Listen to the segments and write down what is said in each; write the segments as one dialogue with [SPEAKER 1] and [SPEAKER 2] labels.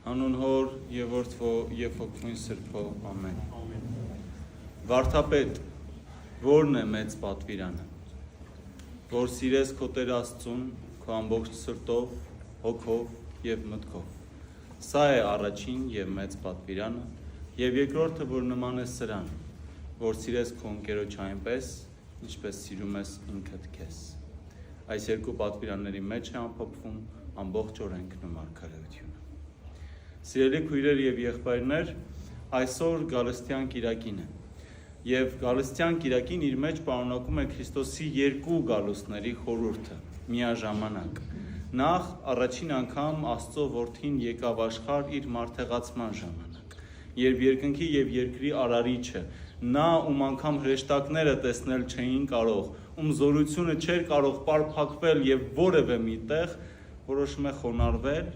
[SPEAKER 1] Հանուն հոր և որդվո և հոգվույն սրբո, ամեն։ Վարդապետ, որն է մեծ պատվիրանը, որ սիրես քո Տեր Աստծուն, քո ամբողջ սրտով, հոգով և մտքով։ Սա է առաջին և մեծ պատվիրանը, և երկրորդը, որ նման է սրան, որ սիրես քո ընկերոջ այնպես, ինչպես սիրում ես ինքդ քեզ։ Այս երկու պատվիրանների մեջ է ամփոփվում ամբողջ օրենքն ու մարգարեությունը։ Սիրելի քույրեր և եղբայրներ, այսօր Գալստյան կիրակին է, և Գալստյան կիրակին իր մեջ պարունակում է Քրիստոսի երկու գալուստների խորհուրդը միաժամանակ։ Նախ առաջին անգամ Աստծո որդին եկավ աշխարհ իր մարդեղացման ժամանակ, երբ երկնքի և երկրի արարիչը, նա ում անգամ հրեշտակները տեսնել չէին կարող, ում զորությունը չէր կարող պարփակվել և որևէ մի տեղ, որոշում է խոնարհվել,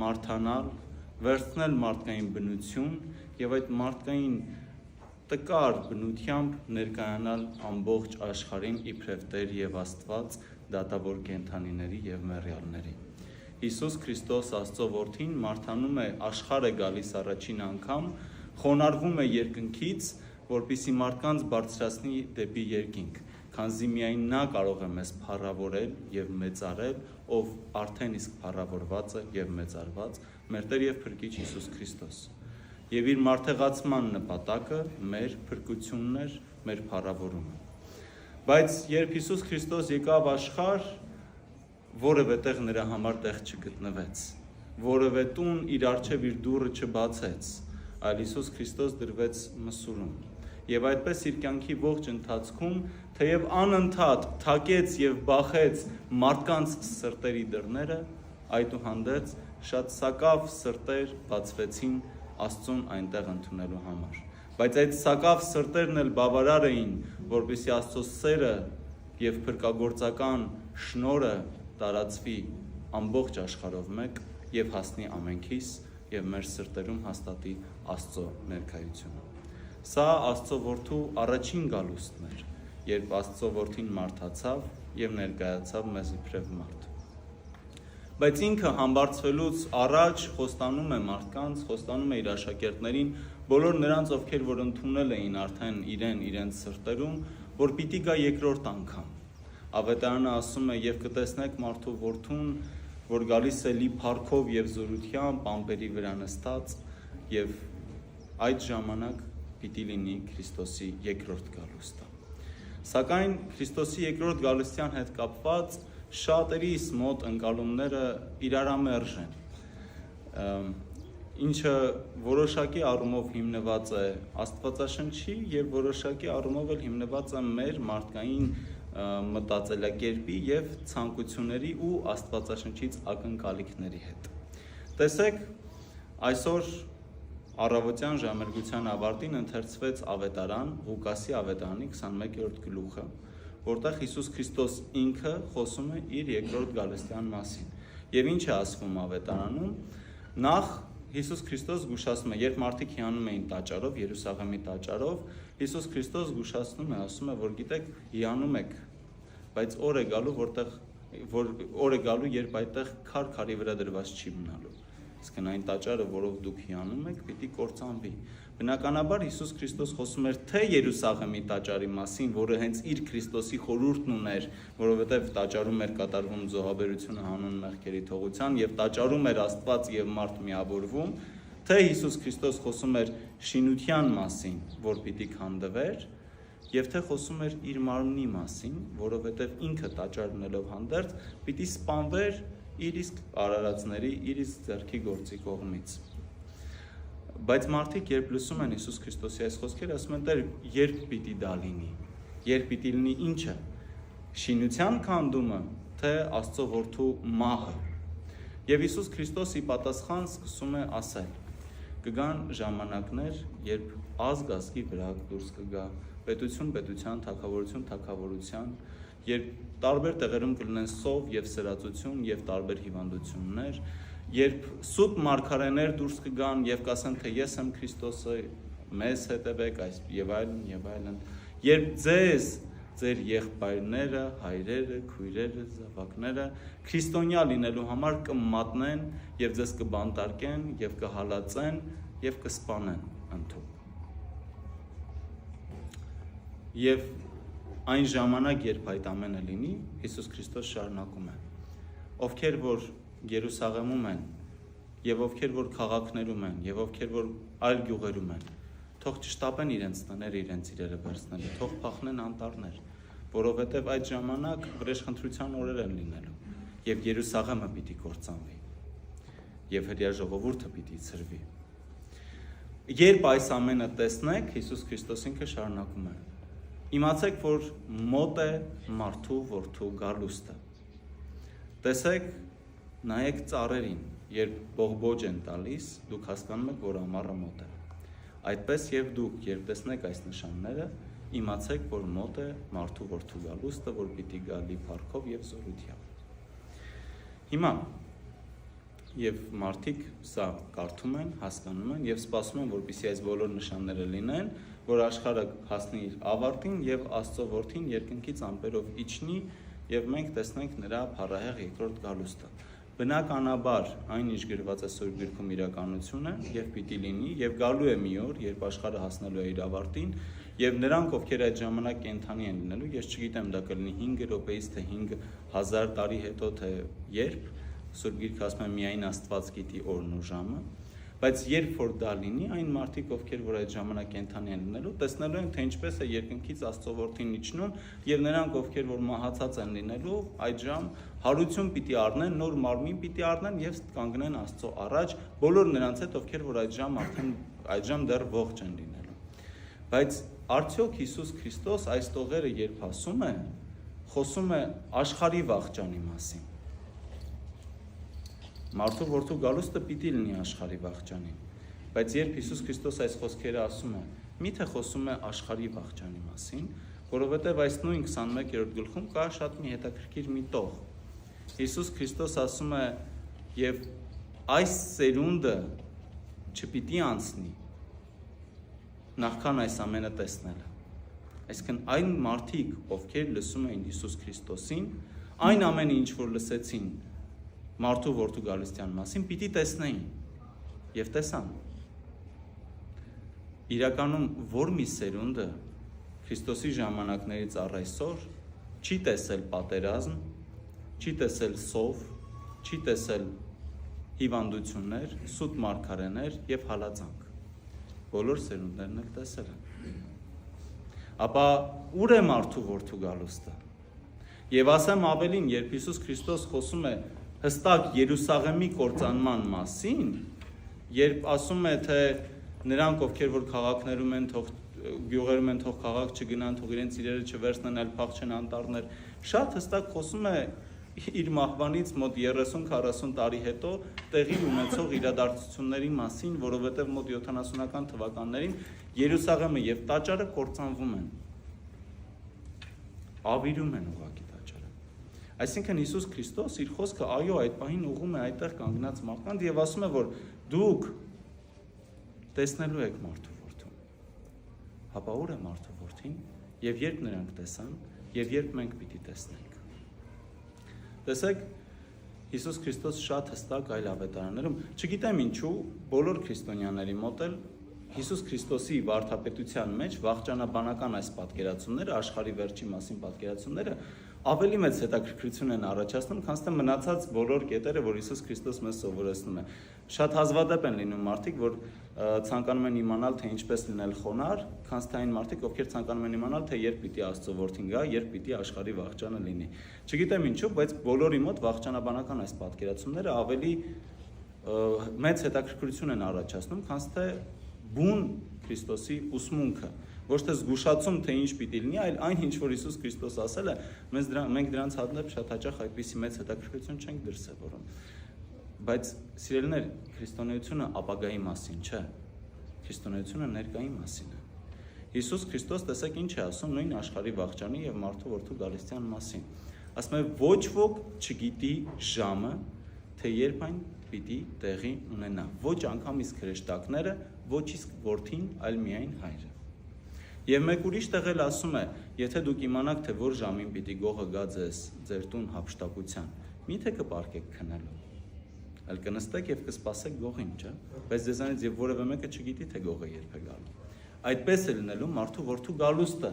[SPEAKER 1] մարդանալ, վերցնել մարդկային բնություն և այդ մարդկային տկար բնությամբ ներկայանալ ամբողջ աշխարհին իբրև Տեր և Աստված դատավոր կենդանիների և մեռյալների։ Հիսուս Քրիստոս Աստծո որդին մարդանում է, աշխարհ է գալիս առաջին անգամ, խոնարհվում է երկնքից, որպեսզի մարդկանց բարձրացնի դեպի երկինք, քանզի միայն նա կարող է մեզ փառավորել և մեծարել, ով արդեն իսկ փառավորված է և մեծարված, մեր Տեր և Փրկիչ Հիսուս Քրիստոս։ Եվ իր մարդեղացման նպատակը մեր փրկությունն էր, մեր փառավորումը։ Բայց երբ Հիսուս Քրիստոս եկավ աշխարհ, որևէ տեղ նրա համար տեղ չգտնվեց, որևէ տուն իր առջև իր դուռը չբացեց, այլ Հիսուս Քրիստոս դրվեց մսուրում։ Եվ այդպես իր կյանքի ողջ ընթացքում, թեև անընդհատ թակեց և բախեց մարդկանց սրտերի դռները, այդուհանդերձ շատ սակավ սրտեր բացվեցին Աստծուն այնտեղ ընդունելու համար։ Բայց այդ սակավ սրտերն էլ բավարար էին, որպեսզի Աստծո սերը և փրկագործական շնորհը տարածվի ամբողջ աշխարհով մեկ և հասնի ամենքիս և մեր սրտերում հաստատի Աստծո ներկայությունը։ Սա Աստծո որդու առաջին գալուստն էր, երբ Աստծո որդին մարդացավ և ներկայացավ մեզ իբրև մարդ։ Բայց ինքը համբարձվելուց առաջ խոստանում է մարդկանց, խոստանում է իր աշակերտներին, բոլոր նրանց, ովքեր որ ընդունել էին արդեն իրեն իրենց սրտերում, որ պիտի գա երկրորդ անգամ։ Ավետարանը ասում է, և կտեսնեք մարդու որդուն, որ գալիս է լի փառքով և զորությամբ, ամպերի վրա նստած, և այդ ժամանակ պիտի լինի Քրիստոսի երկրորդ գալուստը։ Սակայն Քրիստոսի երկրորդ գալուստյան հետ կապված շատերիս մոտ ընկալումները իրարամերժ են, ինչը որոշակի առումով հիմնված է Աստվածաշնչի և որոշակի առումով էլ հիմնված է մեր մարդկային մտածելակերպի և ցանկությունների ու Աստվածաշնչից ակնկալիքների հետ։ Տեսեք, այսօր առավոտյան ժամերգության ավարտին ընթերցվեց ավետարան, Ղուկասի ավետարանի 21-րդ գլուխը, որտեղ Հիսուս Քրիստոս ինքը խոսում է իր երկրորդ գալստյան մասին։ Եվ ինչ է ասվում ավետարանում։ Նախ Հիսուս Քրիստոս զգուշացնում է, երբ մարդիկ հիանում էին տաճարով, Երուսաղեմի տաճարով, Հիսուս Քրիստոս զգուշացնում է, ասում է, որ գիտեք, հիանում եք, բայց օր է գալու, երբ այդտեղ քարի վրա դրված չի մնալու։ Իսկ այն տաճարը, որով դուք հիանում եք, պիտի կործանվի։ Բնականաբար Հիսուս Քրիստոս խոսում էր թե Երուսաղեմի տաճարի մասին, որը հենց իր Քրիստոսի խորհուրդն ուներ, որովհետև տաճարում էր կատարվում զոհաբերությունը հանուն մեղքերի թողության և տաճարում էր Աստված և մարդ միավորվում, թե Հիսուս Քրիստոս խոսում էր շինության մասին, որ պիտի քանդվեր, և թե խոսում էր իր մարմնի մասին, որովհետև ինքը տաճար լինելով հանդերձ պիտի սպանվեր իր իսկ արարածների, իր իսկ ձեռքի գործի կողմից։ Բայց մարդիկ, երբ լսում են Հիսուս Քրիստոսի այս խոսքերը, ասում են, Տեր, երբ պիտի դա լինի, երբ պիտի լինի ինչը, շինության քանդումը, թե Աստծո որդու մահը։ Եվ Հիսուս Քրիստոսի պատասխան սկսում է ասել. կգան ժամանակներ, երբ ազգ ազգի վրա դուրս կգա, պետություն պետության, թագավորություն թագավորության, երբ տարբեր տեղերում կլինեն սով և սրածություն և տարբեր հիվանդություններ, երբ սուտ մարգարեներ դուրս կգան և կասեն, թե ես եմ Քրիստոսը, մեզ հետևեք, եւ այլն, երբ ձեզ ձեր եղբայրները, հայրերը, քույրերը, զավակները քրիստոնյա լինելու համար կմատնեն եւ ձեզ կբանտարկեն եւ կհալածեն եւ կսպանեն ընդհանուր։ Եվ այն ժամանակ, երբ այդ ամենը լինի, Հիսուս Քրիստոս շարունակում է. ովքեր որ Երուսաղեմում են, եւ ովքեր որ քաղաքներում են, եւ ովքեր որ այլ գյուղերում են, թող չշտապեն իրենց տները, իրենց իրերը վերցնելու, թող փախնեն անտառներ, որովհետեւ այդ ժամանակ վրեժխնդրության օրեր են լինելու, եւ Երուսաղեմը պիտի կործանվի, եւ հրեա ժողովուրդը պիտի ցրվի։ Երբ այս ամենը տեսնեք, Հիսուս Քրիստոս ինքը շարունակում է. իմացեք, որ մոտ է մարդու որդու գալուստը։ Տեսեք, նայեք ծառերին, երբ բողբոջ են տալիս, դուք հասկանում եք, որ ամառը մոտ է։ Այդպես եւ դուք, երբ տեսնեք այս նշանները, իմացեք, որ մոտ է մարդու որդու գալուստը, որ պիտի գալի փառքով եւ զորությամբ։ Հիմա եւ մարդիկ սա կարդում են, հասկանում են եւ սպասում են, որպեսզի այս բոլոր նշանները լինեն, որ աշխարհը հասնի իր ավարտին եւ Աստծո որդին երկնքից ամպերով իջնի եւ մենք տեսնենք նրա փառահեղ երկրորդ գալուստը։ Բնականաբար այն ինչ գրված է Սուրբ Գրքում իրականություն է եւ պիտի լինի եւ գալու է մի օր, երբ աշխարհը հասնելու է իր ավարտին եւ նրանք, ովքեր այդ ժամանակ կենդանի են լինելու, ես չգիտեմ դա կլինի 5 րոպեից թե 5000 տարի հետո թե երբ, Սուրբ Գիրքը ասում է միայն Աստված գիտի օրն ու ժամը, բայց երբ որ դա լինի, այն մարդիկ, ովքեր որ այդ ժամանակ կենդանի են լինելու, տեսնելու են, թե ինչպես է երկնքից Աստծո որդին իջնում եւ նրանք, ովքեր որ մահացած են լինելու, այդ ժամ հարություն պիտի առնեն, նոր մարմին պիտի առնեն եւ կանգնեն Աստծո առաջ, բոլոր նրանց հետ, ովքեր որ այդ ժամ դեռ ողջ են լինելու։ Բայց արդյոք Հիսուս Քրիստոս այս տողերը երբ ասում է, խոսում է աշխարհի վախճանի մասին։ Մարդու որդու գալուստը պիտի լինի աշխարհի վախճանին, բայց երբ Հիսուս Քրիստոս այս խոսքերը ասում է, միթե խոսում է աշխարհի վախճանի մասին, որովհետև այս նույն 21-րդ գլխում կա շատ մի հետաքրքիր մի տող։ Հիսուս Քրիստոս ասում է, եւ այս սերունդը չպիտի անցնի, նախքան այս ամենը տեսնելը։ Այսինքն այն մարդիկ, ովքեր լսում էին Հիսուս Քրիստոսին, այն ամենը ինչ որ լսեցին մարդու որդու գալուստյան մասին, պիտի տեսնեին եւ տեսան։ Իրականում որ մի սերունդը Քրիստոսի ժամանակներից առ այսօր չի տեսել պատերազմ, չի տեսել սով, չի տեսել հիվանդություններ, սուտ մարգարեներ եւ հալածանք։ Բոլոր սերունդներն էլ տեսել են։ Ապա ուր է մարդու որդու գալուստը։ Եվ ասեմ ավելին, երբ Հիսուս Քրիստոս խոսում է հստակ Երուսաղեմի կործանման մասին, երբ ասում է, թե նրանք, ովքեր որ քաղաքներում են, թող գյուղերում են, թող քաղաք չգնան, թող իրենց իրերը չվերցնեն, այլ փախչեն անտառներ, շատ հստակ խոսում է իր մահվանից մոտ 30-40 տարի հետո տեղի ունեցող իրադարձությունների մասին, որովհետև մոտ 70-ական թվականներին Երուսաղեմը եւ տաճարը կործանվում են։ Ավիրում են ուղղակի տաճարը։ Այսինքն Հիսուս Քրիստոս իր խոսքը այո այդ պահին ուղում է այդտեղ կանգնած մարդկանց եւ ասում է, որ դուք տեսնելու եք մարդու որդուն։ Հապա ուր է մարդու որդին եւ երբ նրանք տեսան եւ երբ մենք պիտի տեսնենք։ Տեսեք, Հիսուս Քրիստոս շատ հստակ այլ ավետարաններում, չգիտեմ ինչու, բոլոր քրիստոնյաների մոտ էլ Հիսուս Քրիստոսի վարդապետության մեջ վախճանաբանական այս պատկերացումները, աշխարհի վերջի մասին պատկերացումները ավելի մեծ հետաքրքրություն են առաջացնում, քան թե մնացած բոլոր կետերը, որ Հիսուս Քրիստոս մեզ սովորեցնում է։ Շատ հազվադեպ են լինում մարդիկ, որ ցանկանում են իմանալ, թե ինչպես լինել խոնարհ, քան թե այն մարդիկ, ովքեր ցանկանում են իմանալ, թե երբ պիտի Աստծո որդին գա, երբ պիտի աշխարհի վախճանը լինի։ Չգիտեմ ինչու, բայց բոլորի մոտ վախճանաբանական այս պատկերացումները ավելի մեծ հետաքրքրություն են առաջացնում, քան թե բուն Քրիստոսի ուսմունքը, ոչ թե զգուշացում, թե ինչ պիտի լինի, այլ այն ինչ որ Հիսուս Քրիստոս ասել է, մենք դրանց հանդեպ շատ հաճախ այդպիսի մեծ հետաքրքրություն չենք դրսևորում։ Բայց սիրելիներ, քրիստոնեությունը ապագայի մասին չէ, քրիստոնեությունը ներկայի մասին է։ Հիսուս Քրիստոս տեսեք ինչ է ասում նույն աշխարհի վախճանի եւ մարդու որդու գալստյան մասին։ Ասում է ոչ ոք չգիտի ժամը, թե երբ այն պիտի տեղի ունենա։ Ոչ անգամ իսկ հրեշտակները, ոչ իսկ որդին, այլ միայն հայրը։ Եվ մեկ ուրիշ տեղ էլ ասում է, եթե դուք իմանաք, թե որ ժամին պիտի գողը գա ձեր տուն հափշտակության, միթե կպարկեք քնելու։ Այլ կնստեք եւ կսպասեք գողին, չէ՞։ Բայց ձեզանից եւ որևէ մեկը չգիտի, թե գողը երբ է գալու։ Այդպես է լինելու մարդու որդու գալուստը։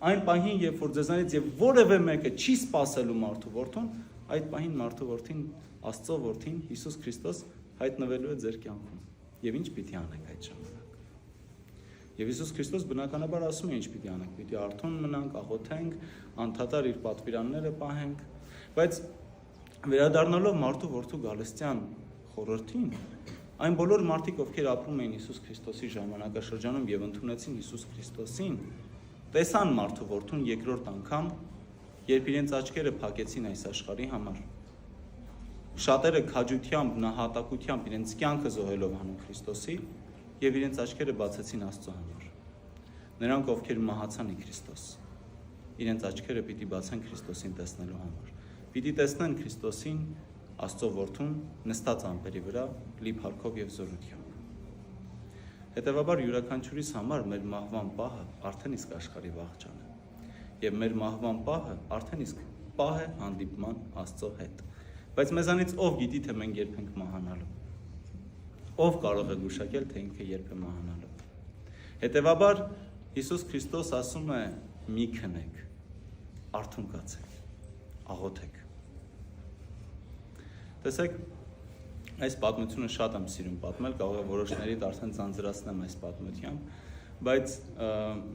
[SPEAKER 1] Այն պահին, երբ որ ձեզանից եւ որևէ մեկը չի սпасելու մարդու որդուն, այդ պահին մարդու որդին, Աստծո որդին Հիսուս Քրիստոս հայտնվելու է ձեր կյանքում։ Եվ ինչ պիտի անեք այդ ժամանակ։ Եվ Հիսուս Քրիստոս բնականաբար ասում է ինչ պիտի անենք, պիտի արթուն մնանք, աղոթենք, անդադար իր պատվիրանները պահենք, բայց վերադառնալով մարդու որդու գալստյան խորհրդին, այն բոլոր մարդիկ, ովքեր ապրում էին Հիսուս Քրիստոսի ժամանակաշրջանում եւ ընդունեցին Հիսուս Քրիստոսին, տեսան մարդու որդուն երկրորդ անգամ, երբ իրենց աչքերը փակեցին այս աշխարհի համար։ Շատերը քաջությամբ, նահատակությամբ իրենց կյանքը զոհելով հանուն Քրիստոսի եւ իրենց աչքերը բացեցին Աստծո համար։ Նրանք, ովքեր մահացան ի Քրիստոս, իրենց աչքերը պիտի բացեն Քրիստոսին տեսնելու համար։ Պիտի տեսնեն Քրիստոսին, Աստծո որդուն, նստած ամպերի վրա, լի փառքով եւ զորությամբ։ Հետևաբար յուրաքանչյուրիս համար մեր մահվան պահը արդեն իսկ աշխարհի վաղճան է։ Եվ մեր մահվան պահը արդեն իսկ պահ է հանդիպման Աստծո հետ։ Բայց մեզանից ով գիտի, թե մենք երբ ենք մահանալու։ Ով կարող է գուշակել, թե ինքը երբ է մահանալու։ Հետևաբար Հիսուս Քրիստոս ասում է՝ մի քնեք, արթուն կացեք, աղոթեք։ Տեսեք, այս պատմությունը շատ եմ սիրում պատմել, կարող է որոշներից արդեն ձանձրացնեմ այս պատմությամբ, բայց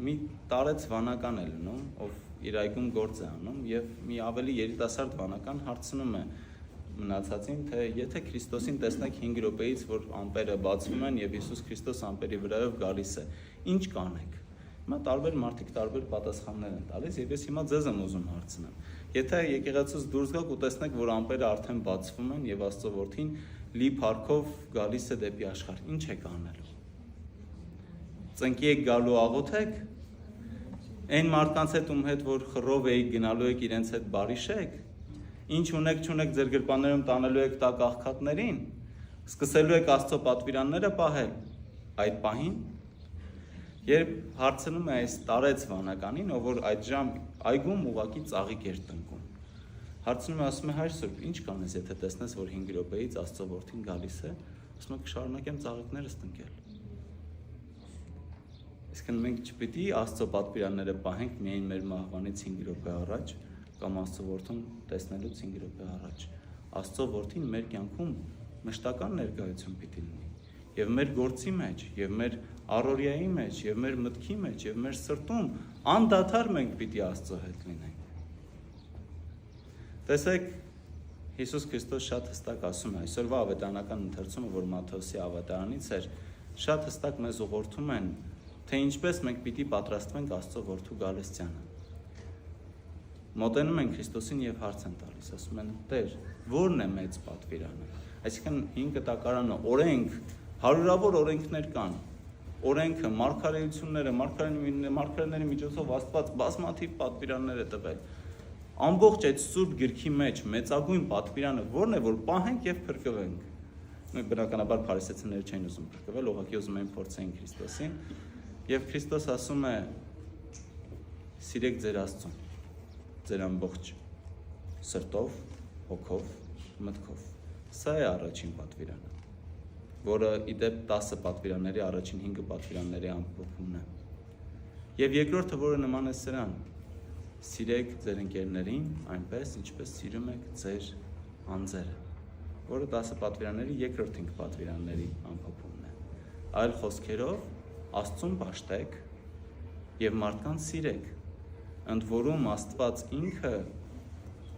[SPEAKER 1] մի տարեց վանական է լինում, ով իր այգում գործ է անում եւ մի ավելի երիտասարդ վանական հարցնում է մնացածին, թե եթե Քրիստոսին տեսնեք 5 րոպեից, որ ամպերը բացվում են եւ Հիսուս Քրիստոս ամպերի վրայով գալիս է, ինչ կանեք։ Հիմա տարբեր մարդիկ տարբեր պատասխաններ են տալիս եւ ես հիմա ձեզ եմ ուզում հարցնեմ։ Եթե եկեղեցուց դուրս գաք ու տեսնեք, որ ամպերը արդեն բացվում են եւ Աստծո որդին լի փառքով գալիս է դեպի աշխարհ, ինչ եք անելու։ Ծնկի եք գալու աղոթեք։ Այն մարդկանց հետ ում հետ որ խռով եք գնալու եք իրենց հետ բարիշեք։ Ինչ ունեք, չունեք ձեր գրպաններում տանելու եք տակ աղքատներին, սկսելու եք Աստծո պատվիրանները պահել այդ պահին, երբ հարցնում է այս տարեց վանականին, ով որ այդ ժամ այգում ուղակի ծաղիկ էր տնկում, հարցնում է, ասում է, Հայր Սուրբ, ինչ կանես, եթե տեսնես, որ 5 րոպեից Աստծո որդին գալիս է, ասում է, կշարունակեմ ծաղիկներս տնկել։ Իսկն մենք չպիտի Աստծո պատվիրանները պահենք միայն մեր մահվանից 5 րոպե առաջ, կամ Աստծո որդուն տեսնելուց 5 րոպե առաջ։ Աստծո որդին մեր կյանքում մշտական ներկայություն պիտի լինի, եւ մեր գործի մեջ, եւ մեր առօրյայի մեջ, եւ մեր մտքի մեջ, եւ մեր սրտում անդադար մենք պիտի Աստծո հետ լինենք։ Տեսեք, Հիսուս Քրիստոս շատ հստակ ասում է, այսօրվա ավետարանական ընթերցումը, որ Մատթեոսի ավետարանից էր, շատ հստակ մեզ ուղղորդում են, թե ինչպես մենք պիտի պատրաստվենք Աստծո որդու գալստյանը։ Մոտենում են Քրիստոսին եւ հարց են տալիս, ասում են. Տեր, ո՞րն է մեծ պատվիրանը։ Այսինքն 5 կտակարանը օրենք, հարյուրավոր օրենքներ կան։ Օրենքը, մարգարեությունները, մարգարեների միջոցով Աստված բազմաթիվ պատվիրաններ է տվել։ Ամբողջ այդ սուրբ գրքի մեջ մեծագույն պատվիրանը ո՞րն է, որ պահենք եւ փրկվենք։ Մենք բնականաբար փարիսեցիները չեն ուզում փրկվել, ուղղակի ուզում են փորձեն Քրիստոսին, եւ Քրիստոս ասում է. Սիրեք ձեր Աստծուն, ձեր ամբողջ սրտով, հոգով, մտքով։ Սա է առաջին պատվիրանը, որը իդեպ 10 պատվիրանների առաջին 5 պատվիրանների ամփոփումն է։ Եվ երկրորդը, որը նման է սրան, սիրեք ձեր ընկերներին այնպես, ինչպես սիրում եք ձեր անձերը, որը 10 պատվիրանների երկրորդ 5 պատվիրանների ամփոփումն է։ Այլ խոսքերով, Աստծուն պաշտեք եւ մարդկանց սիրեք, ընդ որում Աստված ինքը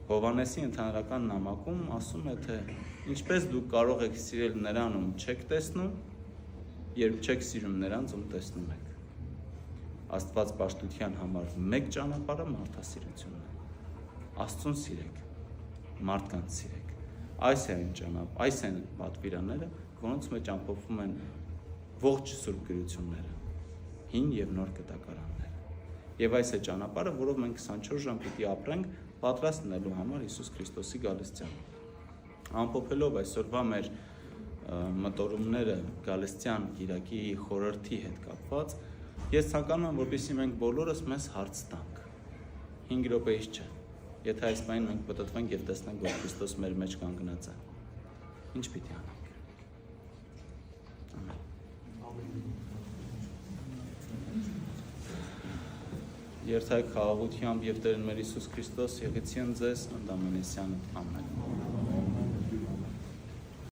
[SPEAKER 1] Հովհաննեսի ընդհանրական նամակում ասում է, թե ինչպես դուք կարող եք սիրել նրան, ում չեք տեսնում, երբ չեք սիրում նրանց, ում տեսնում եք։ Աստված պաշտության համար մեկ ճանապարհը մարդասիրությունն է։ Աստծուն սիրեք, մարդկանց սիրեք։ Այս է այն ճանապարհը, այս են պատվիրանները, որոնց մեջ ամփոփվում են ողջ սուրբ գրությունները, հին եւ նոր կտակարանները։ Եվ այս է ճանապարհը, որով մենք 24 ժամ պիտի ապրենք, պատրաստ լինելու համար Հիսուս Քրիստոսի գալստյան։ Ամփոփելով այսօրվա մեր մտորումները գալստյան Կիրակի խորհրդի հետ կապված, Ես ցանկանում եմ, որպեսզի մենք բոլորս մեզ հարց տանք։ 5 րոպեից չէ։ Եթե այս բանին մենք պատտվենք եւ տեսնենք, որ Քրիստոս մեր մեջ կանգնած է, ինչ պիտի անենք։ Ամեն։ Երթայք խաղաղությամբ եւ Տերն մեր Հիսուս Քրիստոս եղեցին ձեզ ընդամենեսյան ամեն։